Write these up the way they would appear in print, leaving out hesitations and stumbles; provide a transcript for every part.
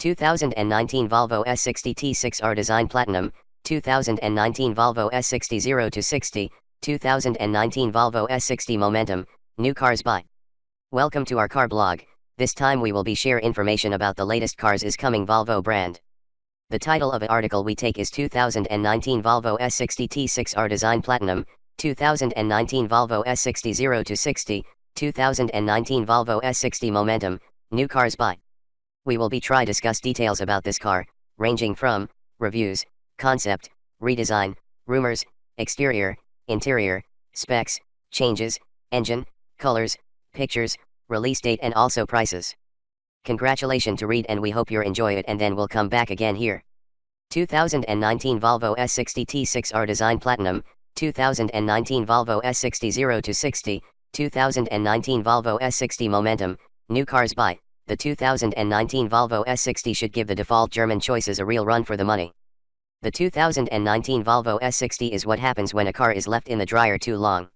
2019 Volvo S60 T6 R-Design Platinum, 2019 Volvo S60 0-60, 2019 Volvo S60 Momentum, new cars by. Welcome to our car blog. This time we will be share information about the latest cars is coming Volvo brand. The title of an article we take is 2019 Volvo S60 T6 R-Design Platinum, 2019 Volvo S60 0-60, 2019 Volvo S60 Momentum, new cars by. We will be try discuss details about this car, ranging from reviews, concept, redesign, rumors, exterior, interior, specs, changes, engine, colors, pictures, release date and also prices. Congratulations to read and we hope you enjoy it and then we'll come back again here. 2019 Volvo S60 T6 R-Design Platinum, 2019 Volvo S60 0-60, 2019 Volvo S60 Momentum, new cars by. The 2019 Volvo S60 should give the default German choices a real run for the money. The 2019 Volvo S60 is what happens when a car is left in the dryer too long.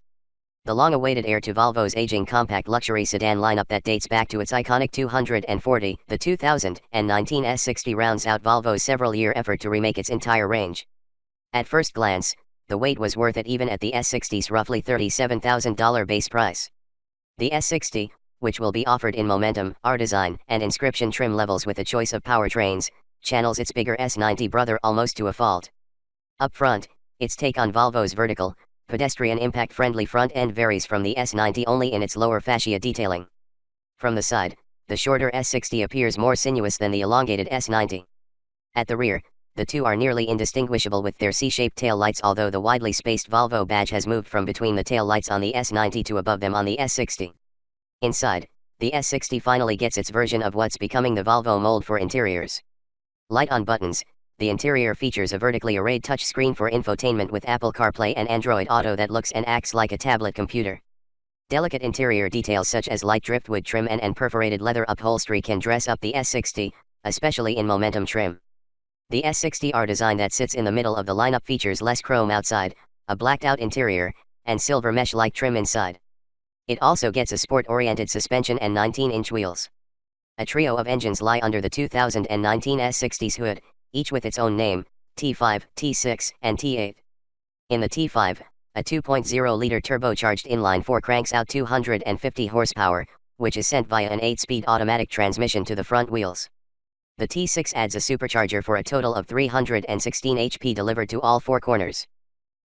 The long-awaited heir to Volvo's aging compact luxury sedan lineup that dates back to its iconic 240, the 2019 S60 rounds out Volvo's several-year effort to remake its entire range. At first glance, the wait was worth it even at the S60's roughly $37,000 base price. The S60, which will be offered in Momentum, R-Design, and Inscription trim levels with a choice of powertrains, channels its bigger S90 brother almost to a fault. Up front, its take on Volvo's vertical, pedestrian impact-friendly front end varies from the S90 only in its lower fascia detailing. From the side, the shorter S60 appears more sinuous than the elongated S90. At the rear, the two are nearly indistinguishable with their C-shaped tail lights, although the widely spaced Volvo badge has moved from between the tail lights on the S90 to above them on the S60. Inside, the S60 finally gets its version of what's becoming the Volvo mold for interiors. Light on buttons, the interior features a vertically arrayed touchscreen for infotainment with Apple CarPlay and Android Auto that looks and acts like a tablet computer. Delicate interior details such as light driftwood trim and perforated leather upholstery can dress up the S60, especially in Momentum trim. The S60 R-Design that sits in the middle of the lineup features less chrome outside, a blacked-out interior, and silver mesh-like trim inside. It also gets a sport-oriented suspension and 19-inch wheels. A trio of engines lie under the 2019 S60's hood, each with its own name, T5, T6, and T8. In the T5, a 2.0-liter turbocharged inline-4 cranks out 250 horsepower, which is sent via an 8-speed automatic transmission to the front wheels. The T6 adds a supercharger for a total of 316 HP delivered to all four corners.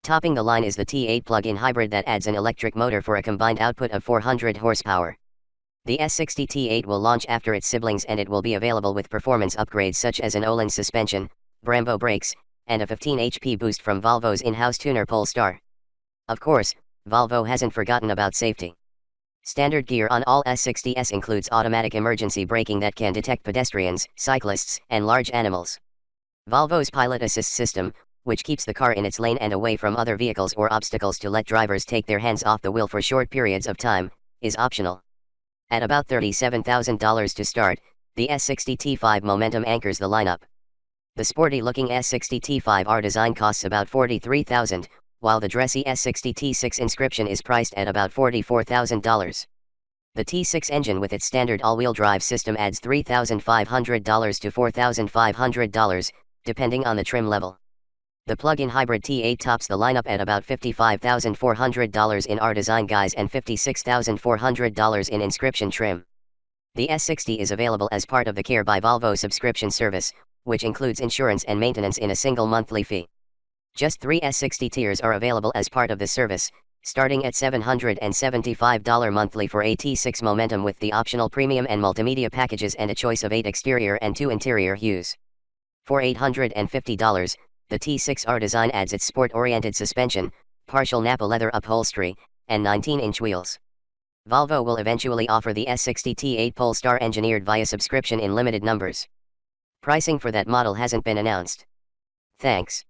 Topping the line is the T8 plug-in hybrid that adds an electric motor for a combined output of 400 horsepower. The S60 T8 will launch after its siblings and it will be available with performance upgrades such as an Öhlins suspension, Brembo brakes, and a 15 HP boost from Volvo's in-house tuner Polestar. Of course, Volvo hasn't forgotten about safety. Standard gear on all S60s includes automatic emergency braking that can detect pedestrians, cyclists, and large animals. Volvo's Pilot Assist system, which keeps the car in its lane and away from other vehicles or obstacles to let drivers take their hands off the wheel for short periods of time, is optional. At about $37,000 to start, the S60 T5 Momentum anchors the lineup. The sporty-looking S60 T5 R-Design costs about $43,000, while the dressy S60 T6 Inscription is priced at about $44,000. The T6 engine with its standard all-wheel drive system adds $3,500 to $4,500, depending on the trim level. The plug-in hybrid T8 tops the lineup at about $55,400 in R-Design guise and $56,400 in Inscription trim. The S60 is available as part of the Care by Volvo subscription service, which includes insurance and maintenance in a single monthly fee. Just 3 S60 tiers are available as part of this service, starting at $775 monthly for a T6 Momentum with the optional premium and multimedia packages and a choice of 8 exterior and 2 interior hues. For $850, the T6 R-Design adds its sport-oriented suspension, partial Nappa leather upholstery, and 19-inch wheels. Volvo will eventually offer the S60 T8 Polestar engineered via subscription in limited numbers. Pricing for that model hasn't been announced. Thanks.